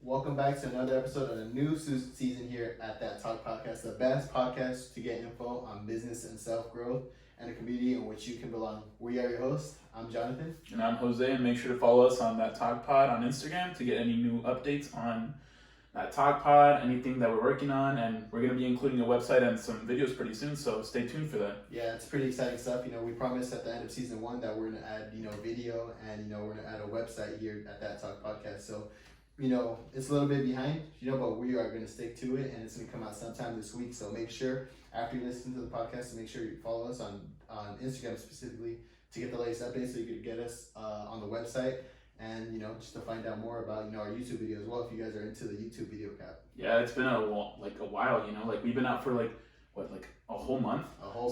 Welcome back to another episode of the new season here at That Talk Podcast, the best podcast to get info on business and self-growth and a community in which you can belong. We are your hosts. I'm Jonathan. And I'm Jose, and make sure to follow us on That Talk Pod on Instagram to get any new updates on That Talk Pod, anything that we're working on, and we're going to be including a website and some videos pretty soon, so stay tuned for that. Yeah, it's pretty exciting stuff. We promised at the end of season 1 that we're going to add, video, and, we're going to add a website here at That Talk Podcast. So, it's a little bit behind, but we are going to stick to it, and it's going to come out sometime this week. So make sure, after you listen to the podcast, to make sure you follow us on Instagram specifically to get the latest updates so you can get us on the website. And, just to find out more about, our YouTube video as well, if you guys are into the YouTube video cap. Yeah, it's been a while, we've been out for a whole month.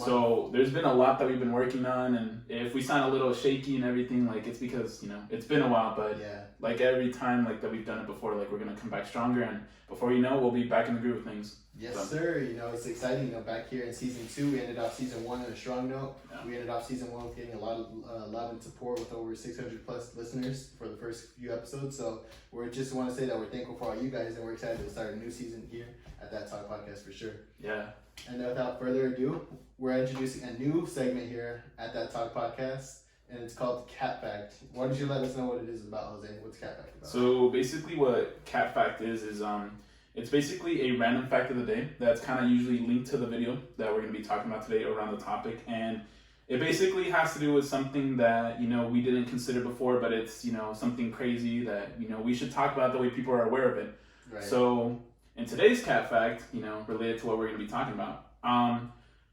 So there's been a lot that we've been working on, and if we sound a little shaky and everything, it's because, it's been a while, but every time that we've done it before, we're going to come back stronger, and before you know, we'll be back in the groove of things. Yes, sir. It's exciting, back here in season 2, we ended off season 1 on a strong note. Yeah. We ended off season 1 with getting a lot of love and support with over 600 plus listeners for the first few episodes. So we just want to say that we're thankful for all you guys, and we're excited to start a new season here at That Talk Podcast for sure. Yeah. And without further ado, we're introducing a new segment here at That Talk Podcast, and it's called Cat Fact. Why don't you let us know what it is about, Jose? What's Cat Fact about? So basically what Cat Fact is it's basically a random fact of the day that's kind of usually linked to the video that we're going to be talking about today around the topic, and it basically has to do with something that, we didn't consider before, but it's, something crazy that, we should talk about the way people are aware of it. Right. So in today's Cat Fact, related to what we're going to be talking about.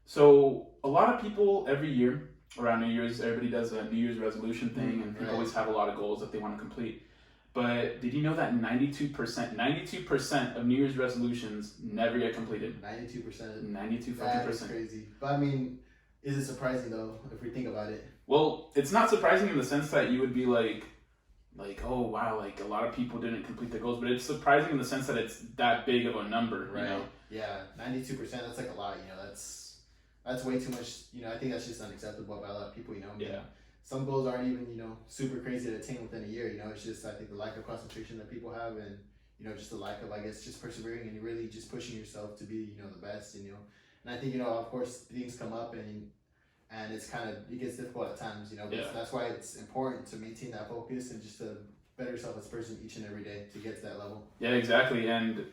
So a lot of people every year around New Year's, everybody does a New Year's resolution thing, and people always have a lot of goals that they want to complete. But did you know that 92% of New Year's resolutions never get completed? 92%. 92% That is crazy. But is it surprising though, if we think about it? Well, it's not surprising in the sense that you would be like, oh wow, a lot of people didn't complete their goals, but it's surprising in the sense that it's that big of a number, right? Yeah, 92%, that's a lot, that's way too much, I think that's just unacceptable by a lot of people, Yeah. Some goals aren't even, super crazy to attain within a year, it's just, I think, the lack of concentration that people have, and, just the lack of, just persevering and really just pushing yourself to be, the best, and I think, of course, things come up, and it's it gets difficult at times, That's why it's important to maintain that focus and just to better yourself as a person each and every day to get to that level. Yeah, exactly. And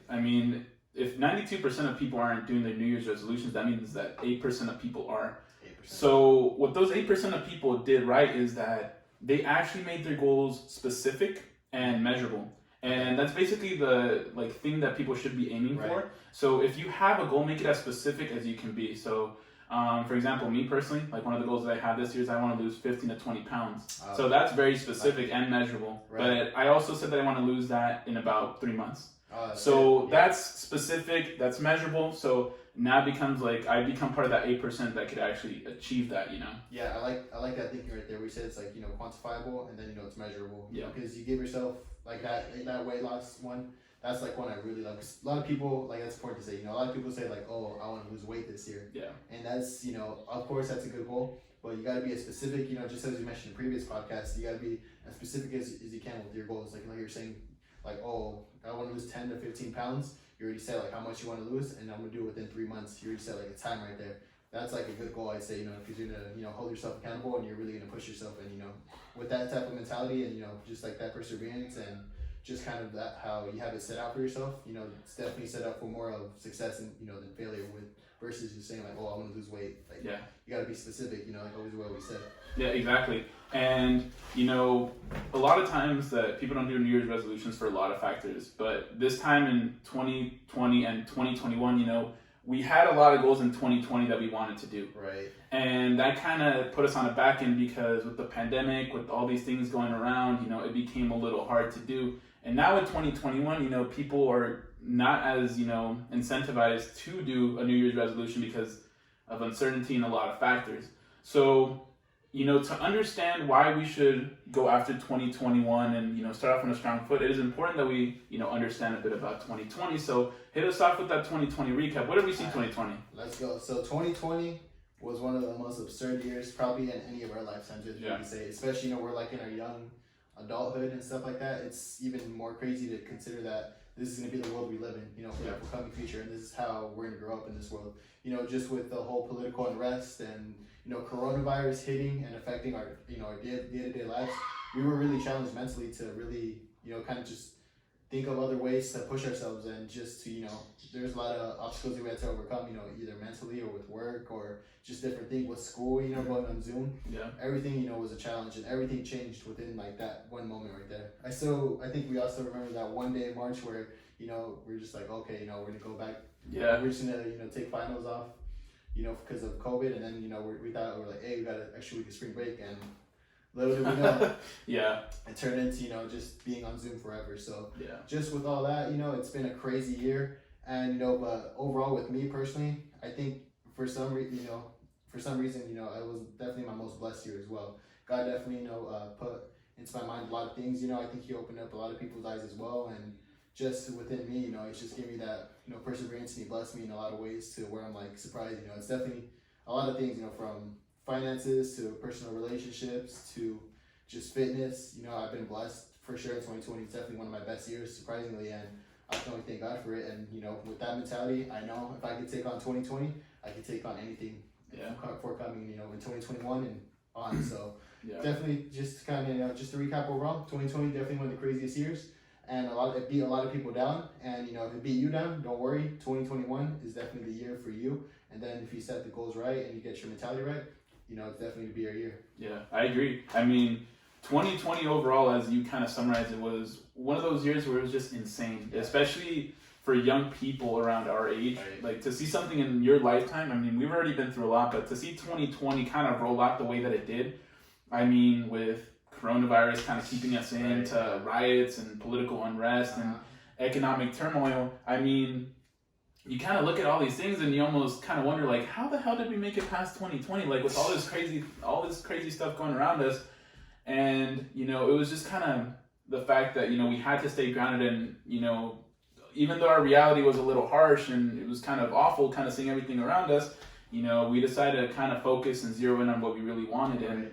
if 92% of people aren't doing their New Year's resolutions, that means that 8% of people are. 8%. So what those 8% of people did right is that they actually made their goals specific and measurable. And that's basically the thing that people should be aiming for. So if you have a goal, make it as specific as you can be. So for example, me personally, one of the goals that I have this year is I want to lose 15 to 20 pounds. So that's very specific and measurable. Right. But I also said that I want to lose that in about 3 months. That's specific, that's measurable. So now it becomes I become part of that 8% that could actually achieve that, Yeah, I like that thinking right there. We said it's quantifiable, and then it's measurable. Yeah. Because you give yourself that weight loss one. That's one I really love. Cause a lot of people that's important to say. A lot of people say oh, I want to lose weight this year. Yeah. And that's of course that's a good goal, but you got to be as specific. Just as you mentioned in previous podcasts, you got to be as specific as you can with your goals. Like you're saying, oh, I want to lose 10 to 15 pounds. You already said how much you want to lose, and I'm gonna do it within 3 months. You already said a time right there. That's a good goal, I'd say. Because you're gonna hold yourself accountable, and you're really gonna push yourself. And with that type of mentality, and just that perseverance, and just kind of that how you have it set out for yourself. It's definitely set up for more of success and than failure versus just saying oh, I want to lose weight. You gotta be specific. Always what we said. Yeah, exactly. And a lot of times that people don't do New Year's resolutions for a lot of factors, but this time in 2020 and 2021, we had a lot of goals in 2020 that we wanted to do. Right. And that kind of put us on a back end because with the pandemic, with all these things going around, it became a little hard to do. And now in 2021, people are not as, incentivized to do a New Year's resolution because of uncertainty and a lot of factors. So, to understand why we should go after 2021 and, start off on a strong foot, it is important that we, understand a bit about 2020. So hit us off with that 2020 recap. What did we see in 2020? Let's go. So 2020 was one of the most absurd years probably in any of our lifetimes, as you can say. Especially, we're in our young adulthood and stuff like that, it's even more crazy to consider that this is going to be the world we live in, you know, for the upcoming future, and this is how we're going to grow up in this world. You know, just with the whole political unrest and, you know, coronavirus hitting and affecting our, you know, our day-to-day lives, we were really challenged mentally to really, you know, kind of just think of other ways to push ourselves, and just to, you know, there's a lot of obstacles that we had to overcome, you know, either mentally or with work or just different things with school, you know, going on Zoom. Yeah. Everything, you know, was a challenge, and everything changed within like that one moment right there. I think we also remember that one day in March where, you know, we're just like, okay, you know, we're gonna go back. Yeah. We're just gonna, you know, take finals off, you know, because of COVID, and then, you know, we thought, we're like, hey, we got an extra week of spring break, and little did we know, yeah, it turned into, you know, just being on Zoom forever. So yeah, just with all that, you know, it's been a crazy year, and, you know, but overall with me personally, I think for some reason, you know, I was definitely my most blessed year as well. God definitely, you know, put into my mind a lot of things, you know. I think He opened up a lot of people's eyes as well, and just within me, you know, it's just gave me that, you know, perseverance, and He blessed me in a lot of ways to where I'm like surprised, you know. It's definitely a lot of things, you know, from finances to personal relationships to just fitness. You know, I've been blessed for sure. 2020 is definitely one of my best years, surprisingly, and I can only thank God for it. And, you know, with that mentality, I know if I could take on 2020, I could take on anything forthcoming, you know, in 2021 and on. So definitely just kind of, you know, just to recap overall, 2020 definitely one of the craziest years, and it beat a lot of people down. And, you know, if it beat you down, don't worry, 2021 is definitely the year for you. And then if you set the goals right and you get your mentality right, you know, it's definitely to be your year. Yeah, I agree. I mean, 2020 overall, as you kind of summarized, it was one of those years where it was just insane, especially for young people around our age. Right. Like, to see something in your lifetime, I mean, we've already been through a lot, but to see 2020 kind of roll out the way that it did, I mean, with coronavirus kind of keeping us into riots and political unrest and economic turmoil, I mean, you kind of look at all these things and you almost kind of wonder, like, how the hell did we make it past 2020? Like, with all this crazy stuff going around us. And, you know, it was just kind of the fact that, you know, we had to stay grounded, and, you know, even though our reality was a little harsh and it was kind of awful kind of seeing everything around us, you know, we decided to kind of focus and zero in on what we really wanted. And,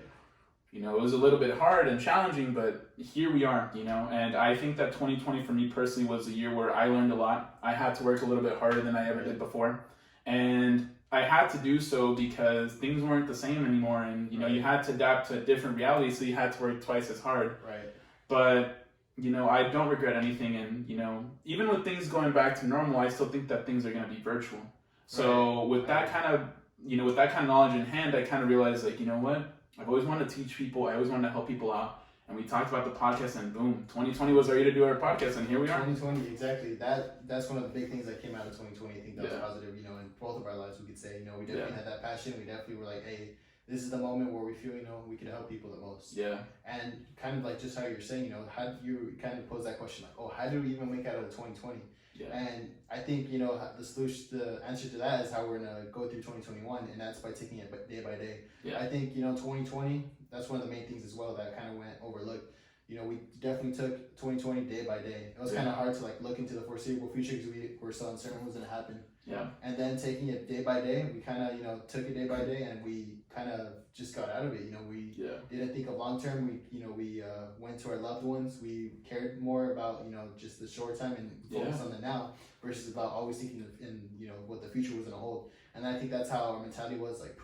you know, it was a little bit hard and challenging, but here we are, you know. And I think that 2020 for me personally was a year where I learned a lot. I had to work a little bit harder than I ever did before. And I had to do so because things weren't the same anymore. And, you know, you had to adapt to a different reality, so you had to work twice as hard. Right. But, you know, I don't regret anything. And, you know, even with things going back to normal, I still think that things are going to be virtual. So with that kind of, you know, with that kind of knowledge in hand, I kind of realized, like, you know what? I've always wanted to teach people. I always wanted to help people out. And we talked about the podcast, and boom, 2020 was our year to do our podcast, and here we are. 2020, exactly. That's one of the big things that came out of 2020. I think that was positive, you know, in both of our lives, we could say, you know, we definitely had that passion. We definitely were like, hey, this is the moment where we feel, you know, we could help people the most. Yeah. And kind of like just how you're saying, you know, how do you kind of pose that question, like, oh, how do we even make out of 2020? Yeah. And I think, you know, the answer to that is how we're going to go through 2021, and that's by taking it day by day. Yeah. I think, you know, 2020, that's one of the main things as well that kind of went overlooked. You know, we definitely took 2020 day by day. It was kind of hard to, like, look into the foreseeable future because we were so uncertain what was going to happen. Yeah. And then taking it day by day, we kind of, you know, took it day by day, and we kind of just got out of it. You know, we didn't think of long term. We went to our loved ones. We cared more about, you know, just the short time and focus on the now versus about always thinking of, in, you know, what the future was going to hold. And I think that's how our mentality was, like,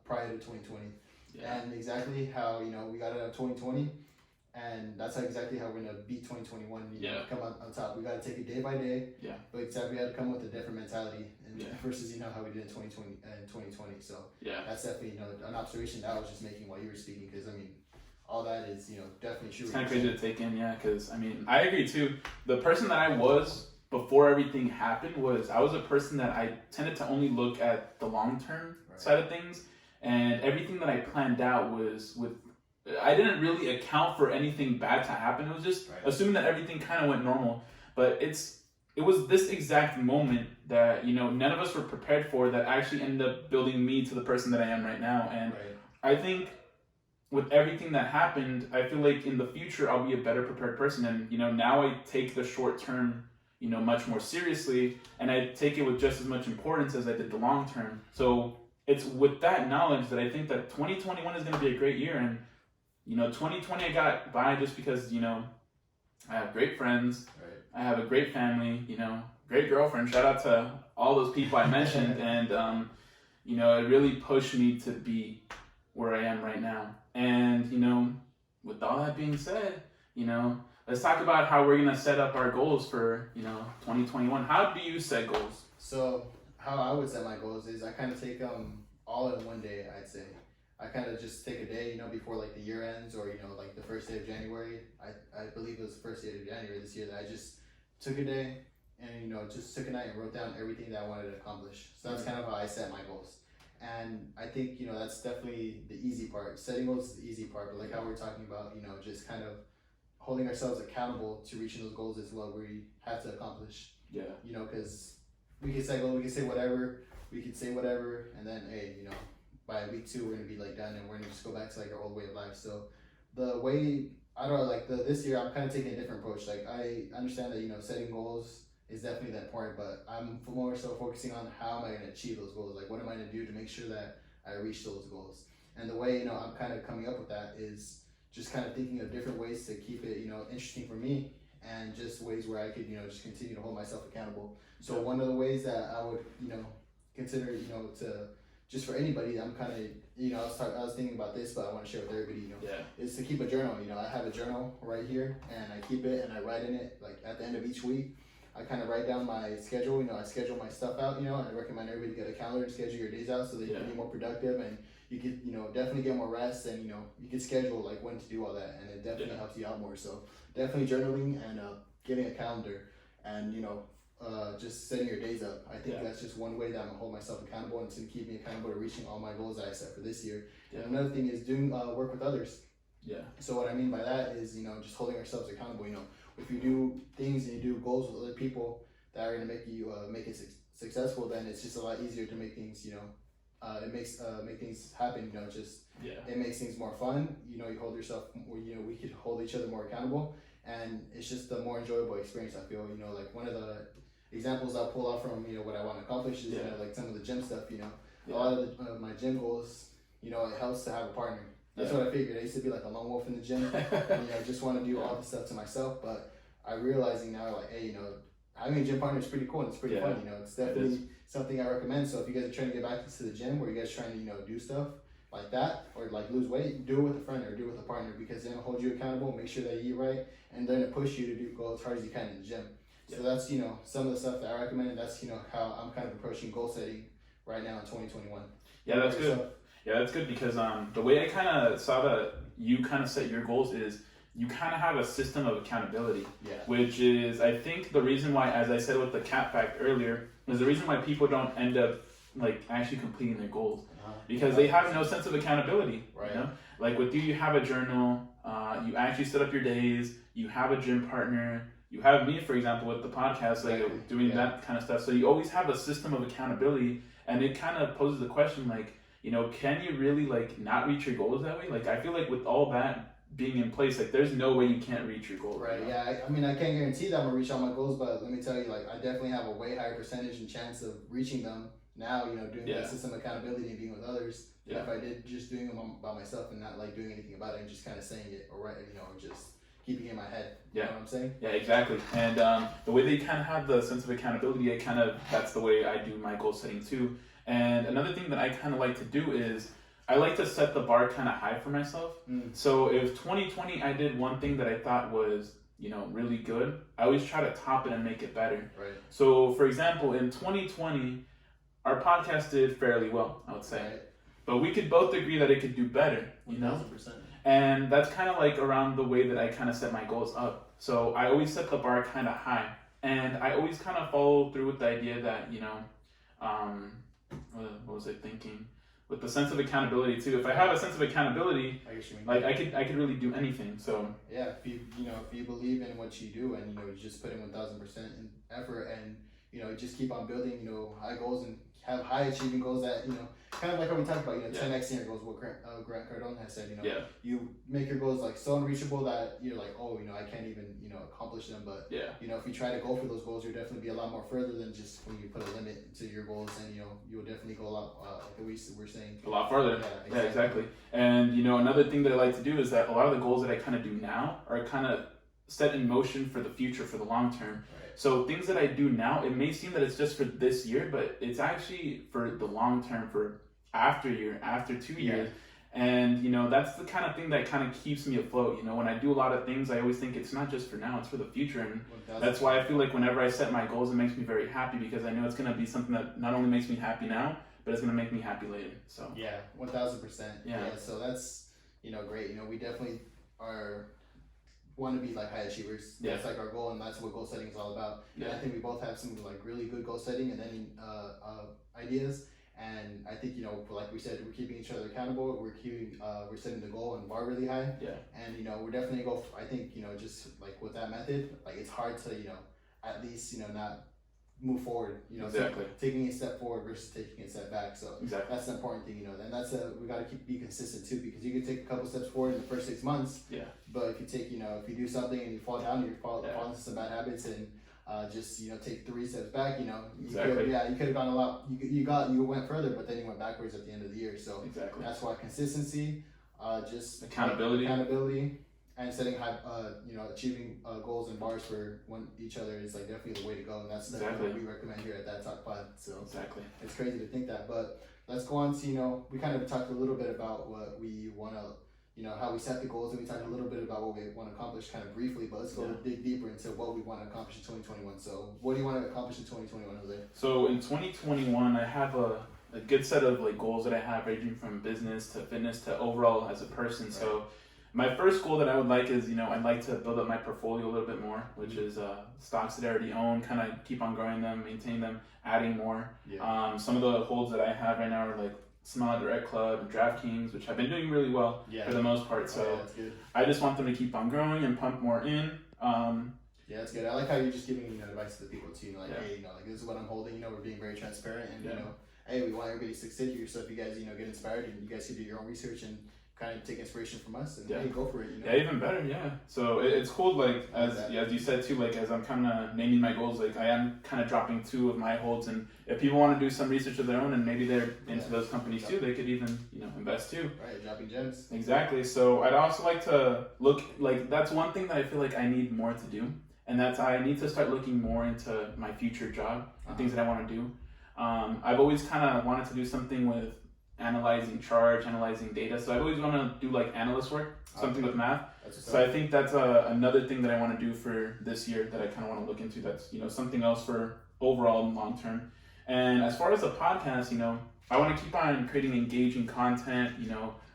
prior to 2020. Yeah. And exactly how, you know, we got out of 2020, and that's exactly how we're going to beat 2021, you know, come on top. We got to take it day by day, but except we had to come with a different mentality versus, you know, how we did in 2020. So that's definitely, you know, an observation that I was just making while you were speaking, because, I mean, all that is, you know, definitely true. It's kind of crazy to take in, because, I mean, I agree too. The person that I was before everything happened I was a person that I tended to only look at the long-term side of things, and everything that I planned out was I didn't really account for anything bad to happen. It was just assuming that everything kind of went normal. But it was this exact moment that, you know, none of us were prepared for that actually ended up building me to the person that I am right now. And I think with everything that happened, I feel like in the future I'll be a better prepared person. And, you know, now I take the short term, you know, much more seriously, and I take it with just as much importance as I did the long term. So it's with that knowledge that I think that 2021 is going to be a great year. And 2020 I got by just because, I have great friends. Right. I have a great family, great girlfriend. Shout out to all those people I mentioned. And, it really pushed me to be where I am right now. And, with all that being said, let's talk about how we're going to set up our goals for, 2021. How do you set goals? So how I would set my goals is I kind of take all in one day, I'd say. I kind of just take a day, before like the year ends or, like the first day of January. I believe it was the first day of January this year that I just took a day and, just took a night and wrote down everything that I wanted to accomplish. So that's kind of how I set my goals. And I think, that's definitely the easy part. Setting goals is the easy part, but like how we're talking about, just kind of holding ourselves accountable to reaching those goals is what we have to accomplish. Yeah. Because we can set goals, we can say whatever, and then, hey, by week 2 we're gonna be like done and we're gonna just go back to like our old way of life. So the way I don't know, like this year I'm kind of taking a different approach. Like I understand that setting goals is definitely that important, but I'm more so focusing on how am I gonna achieve those goals. Like what am I gonna do to make sure that I reach those goals. And the way I'm kind of coming up with that is just kind of thinking of different ways to keep it interesting for me and just ways where I could just continue to hold myself accountable. So one of the ways that I would consider to just for anybody, I'm kind of, I was thinking about this, but I want to share with everybody, is to keep a journal. I have a journal right here and I keep it and I write in it, like at the end of each week, I kind of write down my schedule, I schedule my stuff out, and I recommend everybody get a calendar and schedule your days out so that you can be more productive and you could, definitely get more rest and, you can schedule like when to do all that and it definitely helps you out more. So definitely journaling and getting a calendar and, just setting your days up. I think that's just one way that I'm gonna hold myself accountable and to keep me accountable to reaching all my goals that I set for this year. And another thing is doing work with others. Yeah. So what I mean by that is, just holding ourselves accountable. If you do things and you do goals with other people that are gonna make you make it successful, then it's just a lot easier to make things. It makes make things happen. It makes things more fun. You hold yourself. We could hold each other more accountable, and it's just a more enjoyable experience. I feel. Like one of the examples I'll pull out from what I want to accomplish is like some of the gym stuff. A lot of my gym goals. It helps to have a partner. That's what I figured. I used to be like a lone wolf in the gym. And, just want to do all the stuff to myself. But I'm realizing now, like, hey, having a gym partner is pretty cool and it's pretty fun. It's definitely something I recommend. So if you guys are trying to get back into the gym, or you guys trying to do stuff like that, or like lose weight, do it with a friend or do it with a partner, because they're gonna hold you accountable, make sure that you eat right, and they're gonna push you to go as hard as you can in the gym. So that's some of the stuff that I recommend. And that's how I'm kind of approaching goal setting right now in 2021. Yeah, that's good. Yeah, that's good because the way I kind of saw that you kind of set your goals is you kind of have a system of accountability. Yeah. Which is, I think, the reason why, as I said with the cat fact earlier, is the reason why people don't end up like actually completing their goals because they have no sense of accountability. Right. Like with you have a journal. You actually set up your days. You have a gym partner. You have me, for example, with the podcast, like doing that kind of stuff. So you always have a system of accountability, and it kind of poses the question, like, can you really like not reach your goals that way? Like, I feel like with all that being in place, like, there's no way you can't reach your goals. Right. Yeah. I mean, I can't guarantee that I'm gonna reach all my goals, but let me tell you, like, I definitely have a way higher percentage and chance of reaching them now. Doing that system of accountability and being with others. Than if I did just doing them by myself and not like doing anything about it and just kind of saying it or just keeping it in my head. You know what I'm saying? Yeah, exactly. And the way they kind of have the sense of accountability, that's the way I do my goal setting too. And another thing that I kind of like to do is I like to set the bar kind of high for myself. So if 2020 I did one thing that I thought was, really good, I always try to top it and make it better. Right. So for example, in 2020, our podcast did fairly well, I would say. Right. But we could both agree that it could do better, 1,000%. And that's kind of like around the way that I kind of set my goals up. So I always set the bar kind of high. And I always kind of follow through with the idea that, what was I thinking? With the sense of accountability too. If I have a sense of accountability, I could really do anything. So yeah, if you believe in what you do and you just put in 1,000% in effort and just keep on building, high goals and have high achieving goals that, kind of like how we talked about, 10x your goals, what Grant Cardone has said, you make your goals like so unreachable that you're like, oh, I can't even, accomplish them. But, if you try to go for those goals, you'll definitely be a lot more further than just when you put a limit to your goals. And, you'll definitely go a lot, like we're saying. A lot further. Yeah, exactly. And, another thing that I like to do is that a lot of the goals that I kind of do now are kind of set in motion for the future, for the long term. Right. So things that I do now, it may seem that it's just for this year, but it's actually for the long term, for after 2 years. And, that's the kind of thing that kind of keeps me afloat. When I do a lot of things, I always think it's not just for now, it's for the future. And that's why I feel like whenever I set my goals, it makes me very happy, because I know it's going to be something that not only makes me happy now, but it's going to make me happy later. So 1,000%. Yeah. So that's, great. We definitely want to be like high achievers. That's like our goal, and that's what goal setting is all about. And I think we both have some like really good goal setting and then ideas. And I think, like we said, we're keeping each other accountable. We're setting the goal and bar really high. Yeah. And, we're definitely I think, just like with that method, like it's hard to, at least, not move forward, exactly. Taking a step forward versus taking a step back. So exactly. That's the important thing, and that's we got to be consistent too, because you can take a couple steps forward in the first 6 months. Yeah. But if you take, if you do something and you fall down, you fall into some bad habits and just take 3 steps back, exactly. You could have gone a lot. You went further, but then you went backwards at the end of the year. So exactly. That's why consistency, just accountability. And setting high, achieving goals and bars for each other is like definitely the way to go, and that's what we recommend here at That Talk Pod. So exactly, it's crazy to think that, but let's go on to we kind of talked a little bit about what we want to, how we set the goals, and we talked a little bit about what we want to accomplish kind of briefly. But let's go dig deeper into what we want to accomplish in 2021. So what do you want to accomplish in 2021, Jose? So in 2021, I have a good set of like goals that I have, ranging from business to fitness to overall as a person. Right. So my first goal that I would like is, I'd like to build up my portfolio a little bit more, which is stocks that I already own, kind of keep on growing them, maintain them, adding more. Yeah. Some of the holds that I have right now are like Smile Direct Club and DraftKings, which have been doing really well for the most part. So that's good. I just want them to keep on growing and pump more in. That's good. I like how you're just giving advice to the people too. Hey, like this is what I'm holding. We're being very transparent, and hey, we want everybody to succeed here. So if you guys get inspired, and you guys can do your own research and kind of take inspiration from us, and hey, go for it. Yeah, even better. Yeah. So it's cool. Like as you said too. Like as I'm kind of naming my goals, like I am kind of dropping 2 of my holds, and if people want to do some research of their own, and maybe they're into those companies too, they could even invest too. Right, dropping gems. Exactly. So I'd also like to look like that's one thing that I feel like I need more to do, and that's I need to start looking more into my future job and things that I want to do. I've always kind of wanted to do something with analyzing data. So I always want to do like analyst work, something with math. So I think that's another thing that I want to do for this year that I kind of want to look into. That's, something else for overall and long term. And as far as the podcast, I want to keep on creating engaging content,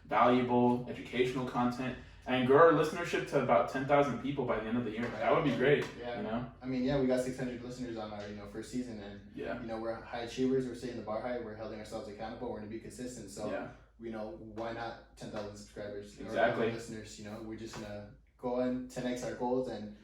valuable educational content, and grow our listenership to about 10,000 people by the end of the year. Right. That would be great. Yeah. I mean, we got 600 listeners on our, first season, and we're high achievers. We're setting the bar high. We're holding ourselves accountable. We're going to be consistent. So, why not 10,000 subscribers? Exactly. Or listeners. We're just going to go and 10x our goals and,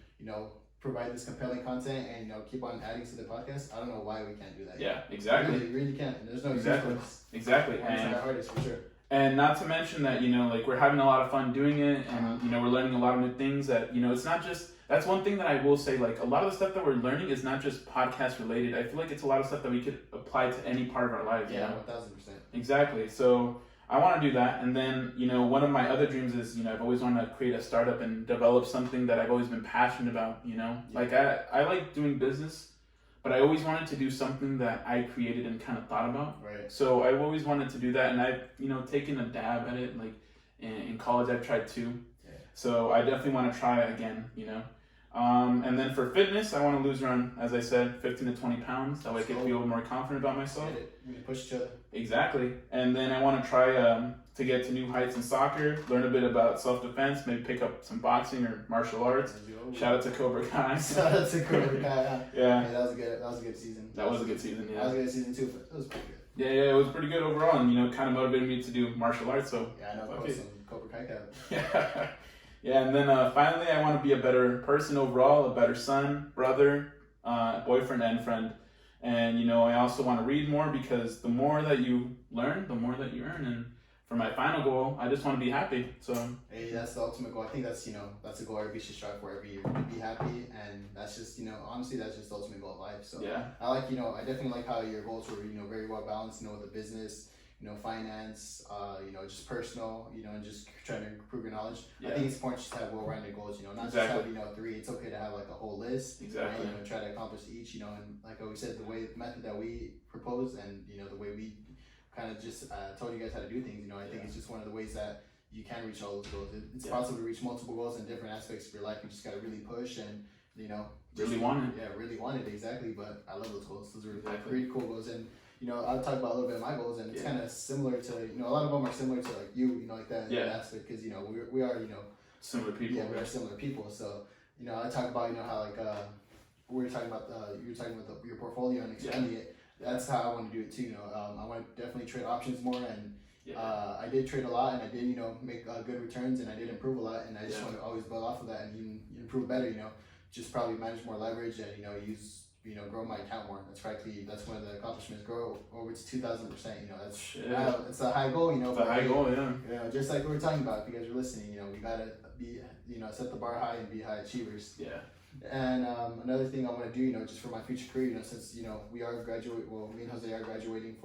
provide this compelling content and, keep on adding to the podcast. I don't know why we can't do that. Yeah, exactly. We really can't. And there's no Exactly. We're trying our hardest for sure. And not to mention that, like we're having a lot of fun doing it, and, we're learning a lot of new things that, it's not just, that's one thing that I will say, like a lot of the stuff that we're learning is not just podcast related. I feel like it's a lot of stuff that we could apply to any part of our lives. Yeah, 1,000%. Exactly. So I want to do that. And then, one of my other dreams is, I've always wanted to create a startup and develop something that I've always been passionate about, like I like doing business, but I always wanted to do something that I created and kind of thought about. Right. So I always wanted to do that, and I've, taken a dab at it. Like in college, I've tried 2. Yeah. So I definitely want to try again, And then for fitness, I want to lose around, as I said, 15 to 20 pounds. That way I can feel more confident about myself. We push each other. Exactly. And then I want to try to get to new heights in soccer, learn a bit about self-defense, maybe pick up some boxing or martial arts. Shout out to Cobra Kai. Shout out to Cobra Kai. Yeah. That was a good season. That was a good season, yeah. That was a good season too, but it was pretty good. Yeah, it was pretty good overall, and kind of motivated me to do martial arts. So I know some Cobra Kai cap. Yeah. Yeah, and then finally, I want to be a better person overall, a better son, brother, boyfriend, and friend. And, you know, I also want to read more because the more that you learn, the more that you earn. And for my final goal, I just want to be happy. So hey, that's the ultimate goal. I think that's, you know, that's a goal everybody should strive for every year, to be happy. And that's just, you know, honestly, that's just the ultimate goal of life. So yeah, I like, you know, I definitely like how your goals were, you know, very well balanced, you know, with the business, you know, finance, you know, just personal, you know, and just trying to improve your knowledge. yeah, I think it's important just to have well-rounded goals, you know, not just have, you know, 3. It's okay to have like a whole list. exactly. And, you know, try to accomplish each, you know, and like we said, the method that we propose and, you know, the way we kind of just told you guys how to do things, you know, I think it's just one of the ways that you can reach all those goals. It's possible to reach multiple goals in different aspects of your life. You just got to really push and, you know, Really want it. Yeah, really want it, exactly. But I love those goals. Those are Exactly. pretty cool goals. And, you know, I'll talk about a little bit of my goals, and it's Yeah. kind of similar to, you know, a lot of them are similar to like you know, like that, Yeah. that aspect, because, you know, we are, you know, Similar people. yeah, we are similar people. So, you know, I talk about, you know, how like we were talking about you were talking about your portfolio and expanding it. That's how I want to do it too. You know, I want to definitely trade options more, and I did trade a lot, and I did, you know, make good returns, and I did improve a lot, and I just want to always build off of that and even improve better. You know, just probably manage more leverage and, you know, grow my account more. That's one of the accomplishments. Grow over to 2,000%. You know, that's it's a high goal. You know, it's a high goal. Yeah. You know, just like we were talking about. If you guys are listening, you know, we gotta be, you know, set the bar high and be high achievers. Yeah. And another thing I want to do, you know, just for my future career, you know, since, you know, we are me and Jose are graduating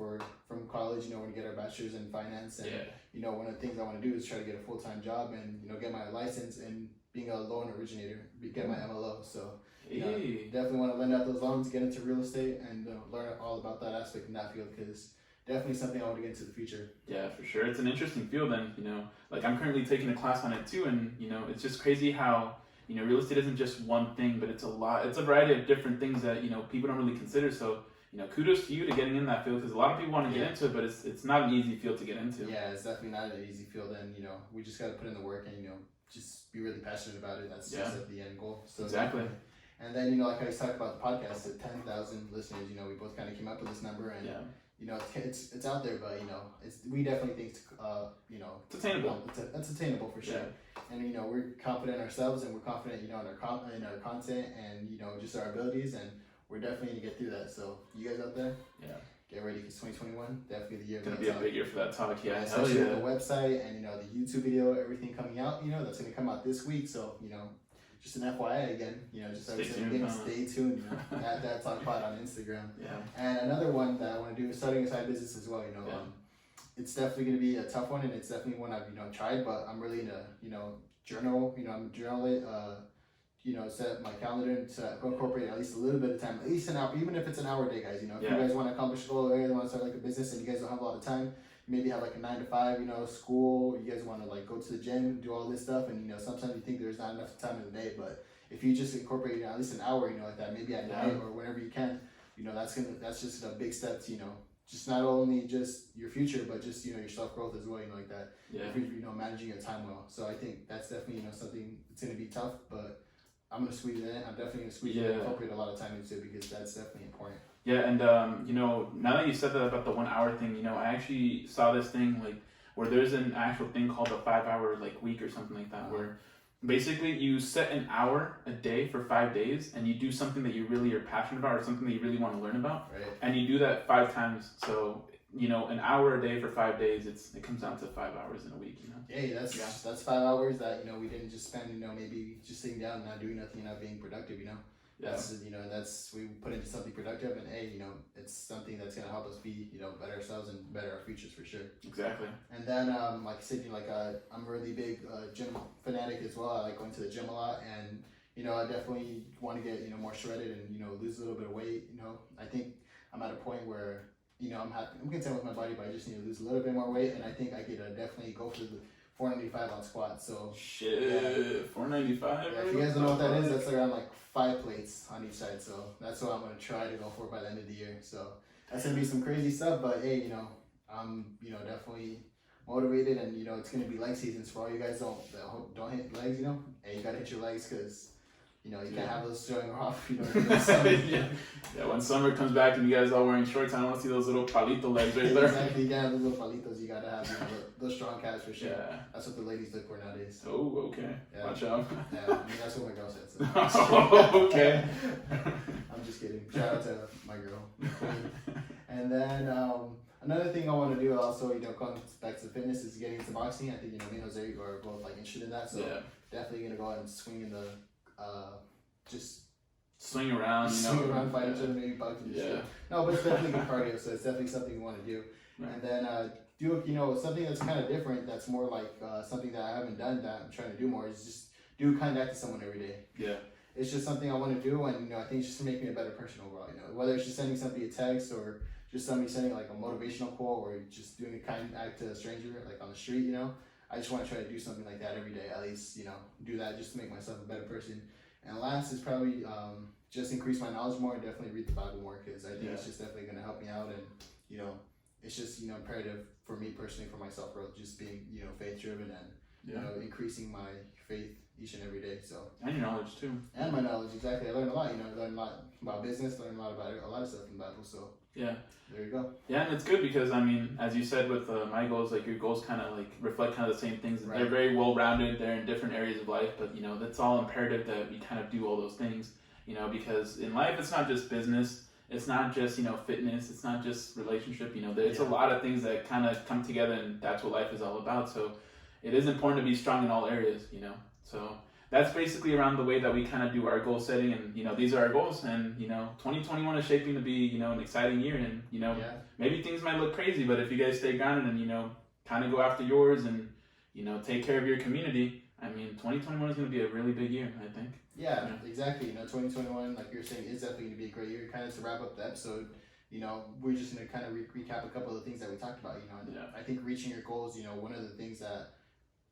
from college, you know, we're gonna get our bachelor's in finance, and you know, one of the things I want to do is try to get a full-time job and, you know, get my license in being a loan originator, get my MLO. So, you know, definitely want to lend out those loans, get into real estate, and learn all about that aspect in that field, because definitely something I want to get into the future. Yeah, for sure. It's an interesting field, and, you know, like I'm currently taking a class on it too, and, you know, it's just crazy how, you know, real estate isn't just one thing, but it's a variety of different things that, you know, people don't really consider. So, you know, kudos to you to getting in that field, because a lot of people want to get into it, but it's not an easy field to get into. Yeah, it's definitely not an easy field, and, you know, we just got to put in the work and, you know, just be really passionate about it. That's just the end goal. So exactly. And then, you know, like I was talking about the podcast, at 10,000 listeners, you know, we both kind of came up with this number, and you know, it's out there, but, you know, we definitely think you know, it's attainable. It's attainable for sure. Yeah. And, you know, we're confident in ourselves, and we're confident, you know, in our content, and, you know, just our abilities, and we're definitely gonna get through that. So you guys out there, get ready, because 2021 definitely the year. It's gonna be a big year for that talk. Yeah, especially with the website and, you know, the YouTube video, everything coming out. You know, that's gonna come out this week. So, you know, just an FYI again, you know, just stay tuned. You know, at that talk pod on Instagram. Yeah. And another one that I want to do is starting a side business as well. You know, it's definitely going to be a tough one, and it's definitely one I've, you know, tried, but I'm really into, you know, journal. You know, I'm journaling. You know, set my calendar to incorporate at least a little bit of time, at least an hour, even if it's an hour a day, guys. You know, if you guys want to accomplish a goal, or you want to start like a business, and you guys don't have a lot of time, maybe have like a 9 to 5, you know, school. You guys want to like go to the gym, do all this stuff, and, you know, sometimes you think there's not enough time in the day, but if you just incorporate, you know, at least an hour, you know, like that, maybe at night or whenever you can, you know, that's just a big step to, you know, just not only just your future, but just, you know, your self growth as well, you know, like that. If you're, you know, managing your time well. So I think that's definitely, you know, something that's gonna be tough, but I'm gonna squeeze it in. I'm definitely gonna squeeze it in and incorporate a lot of time into it, because that's definitely important. Yeah, and you know, now that you said that about the 1 hour thing, you know, I actually saw this thing like where there's an actual thing called a 5 hour like week or something like that, where basically you set an hour a day for 5 days, and you do something that you really are passionate about, or something that you really want to learn about, and you do that 5 times. So, you know, an hour a day for 5 days, it comes down to 5 hours in a week, you know. Yeah, that's 5 hours that, you know, we didn't just spend, you know, maybe just sitting down and not doing nothing, not being productive, you know. We put into something productive, and you know, it's something that's gonna help us be, you know, better ourselves and better our futures for sure. Exactly. And then like I said, you know, like I'm a really big gym fanatic as well. I like going to the gym a lot, and, you know, I definitely want to get, you know, more shredded and, you know, lose a little bit of weight. You know, I think I'm at a point where, you know, I'm content with my body, but I just need to lose a little bit more weight, and I think I could definitely go for the 495 on squat. So 495. Yeah, if you guys don't know what that is, that's around like 5 plates on each side. So that's what I'm gonna try to go for by the end of the year. So that's gonna be some crazy stuff, but hey, you know, I'm, you know, definitely motivated, and, you know, it's gonna be leg seasons for all you guys don't hit legs. You know, hey, you gotta hit your legs, because, you know, you can't have those showing off, you know. When summer comes back and you guys all wearing shorts, I don't want to see those little palito legs right there. Exactly, you can't have those little palitos. You gotta have, you know, those strong calves for sure. Yeah. That's what the ladies look for nowadays. Oh, okay. Watch out. Yeah, I mean, that's what my girl said. So. Okay. I'm just kidding. Shout out to my girl. then another thing I want to do also, going back to fitness is getting into boxing. I think me and Jose are both like interested in that, so definitely gonna go out and swing in the just swing around, swing around, fight each other, maybe boxing. Yeah. No, but it's definitely good cardio, so it's definitely something we want to do. Right. And then do something that's kind of different. That's more like something that I haven't done that I'm trying to do more is just do contact to someone every day. Yeah. It's just something I want to do, and I think it's just to make me a better person overall. Whether it's just sending somebody a text or just somebody sending like a motivational quote or just doing a kind act to a stranger like on the street. I just want to try to do something like that every day. At least do that just to make myself a better person. And last is probably just increase my knowledge more and definitely read the Bible more because I think it's just definitely going to help me out, and it's just imperative for me personally for myself growth, just being faith driven and increasing my faith each and every day. So and your knowledge too. And my knowledge, exactly. I learned a lot. I learned a lot about business. Learned a lot about a lot of stuff in the Bible. So yeah, there you go. Yeah, and it's good because as you said with my goals, like your goals kind of like reflect kind of the same things. Right. They're very well rounded. They're in different areas of life, but that's all imperative that we kind of do all those things. Because in life it's not just business. It's not just fitness. It's not just relationship. There's a lot of things that kind of come together, and that's what life is all about. So it is important to be strong in all areas. So that's basically around the way that we kind of do our goal setting, and these are our goals, and 2021 is shaping to be an exciting year, and maybe things might look crazy, but if you guys stay grounded and kind of go after yours and take care of your community, 2021 is going to be a really big year, I think. Yeah, exactly. 2021, like you're saying, is definitely going to be a great year. Kind of to wrap up the episode, we're just going to kind of recap a couple of the things that we talked about. I think reaching your goals, one of the things that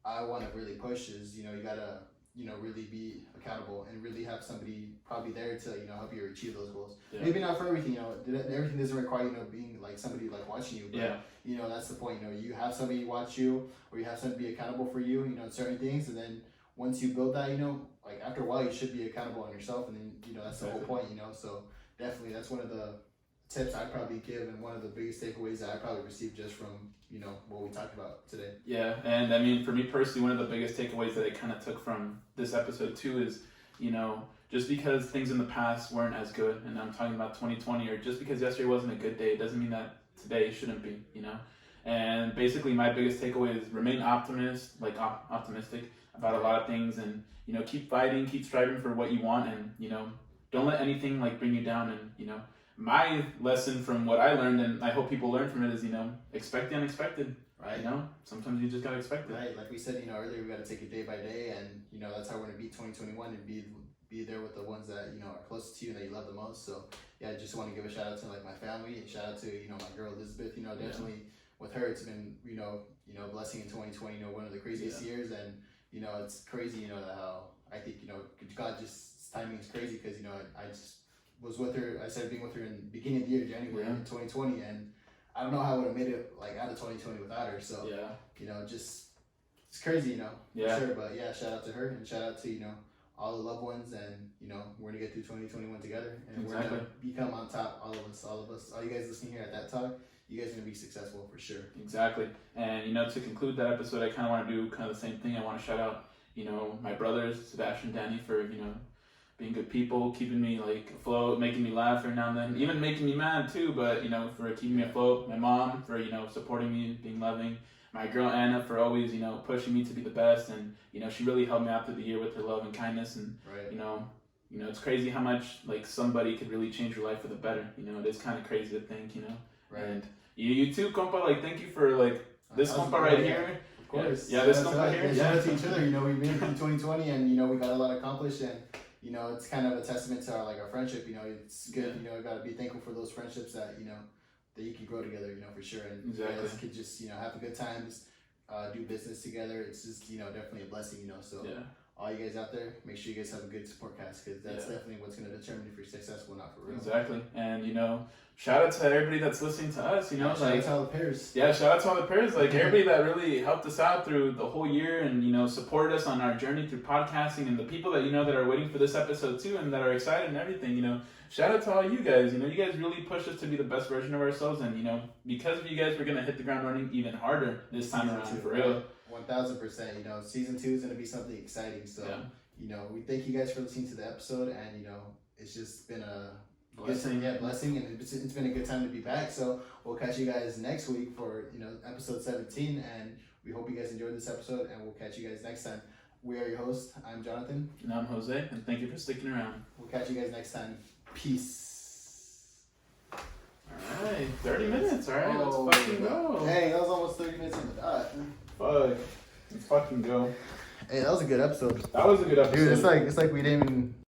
I want to really push is, you gotta, really be accountable and really have somebody probably there to, help you achieve those goals. Yeah. Maybe not for everything, everything doesn't require, being like somebody like watching you, but that's the point, you have somebody watch you or you have somebody be accountable for you, in certain things. And then once you build that, like after a while you should be accountable on yourself. And then, that's the whole point, so definitely that's one of the tips I'd probably give and one of the biggest takeaways that I probably received just from what we talked about today. Yeah, and for me personally, one of the biggest takeaways that I kind of took from this episode too is just because things in the past weren't as good, and I'm talking about 2020, or just because yesterday wasn't a good day, it doesn't mean that today shouldn't be. And basically my biggest takeaway is remain optimistic about a lot of things, and keep fighting, keep striving for what you want, and don't let anything like bring you down. And my lesson from what I learned, and I hope people learn from it, is expect the unexpected. Right. Sometimes you just gotta expect it. Right. Like we said, earlier, we gotta take it day by day, and that's how we're gonna beat 2021 and be there with the ones that are closest to you and that you love the most. So yeah, I just want to give a shout out to like my family, and shout out to my girl Elizabeth. Definitely with her, it's been blessing in 2020. One of the craziest years, and it's crazy. How I think God just timing is crazy because I just was with her. I started being with her in the beginning of the year, January in 2020, and I don't know how I would have made it like out of 2020 without her. So just it's crazy, for sure. But yeah, shout out to her and shout out to all the loved ones, and we're gonna get through 2021 together, and we're gonna become on top. All of us, all you guys listening here at that talk, you guys are gonna be successful for sure. Exactly. And to conclude that episode, I kind of want to do kind of the same thing. I want to shout out my brothers Sebastian, Danny, for being good people, keeping me like afloat, making me laugh every now and then, even making me mad too, but for keeping me afloat. My mom for supporting me, being loving. My girl Anna for always pushing me to be the best, and she really helped me out through the year with her love and kindness. And it's crazy how much like somebody could really change your life for the better. It is kind of crazy to think. Right. And you too, compa. Like thank you for like this compa right here. Of course. Yeah, this compa here. Shout out to each other. We've been through 2020, and we got a lot accomplished, and it's kind of a testament to our friendship. It's good. We gotta be thankful for those friendships that that you can grow together. For sure. And you guys could just have a good times, do business together. It's just definitely a blessing. So all you guys out there, make sure you guys have a good support cast, because that's definitely what's gonna determine if you're successful or not, for real. Exactly. And shout out to everybody that's listening to us. Shout out to all the pairs. Yeah, shout out to all the pairs. Like everybody that really helped us out through the whole year, and supported us on our journey through podcasting, and the people that that are waiting for this episode too, and that are excited and everything. Shout out to all you guys. You guys really pushed us to be the best version of ourselves, and because of you guys, we're gonna hit the ground running even harder this time around, for real. 1000%. Season 2 is gonna be something exciting. So we thank you guys for listening to the episode, and it's just been a Blessing. Yeah, blessing, and it's been a good time to be back. So we'll catch you guys next week for episode 17, and we hope you guys enjoyed this episode, and we'll catch you guys next time. We are your hosts. I'm Jonathan. And I'm Jose, and thank you for sticking around. We'll catch you guys next time. Peace. Alright, 30 minutes, alright, let's fucking go. Hey, that was almost 30 minutes in the dot. Fuck. Let's fucking go. Hey, that was a good episode. That was a good episode. Dude, it's like we didn't even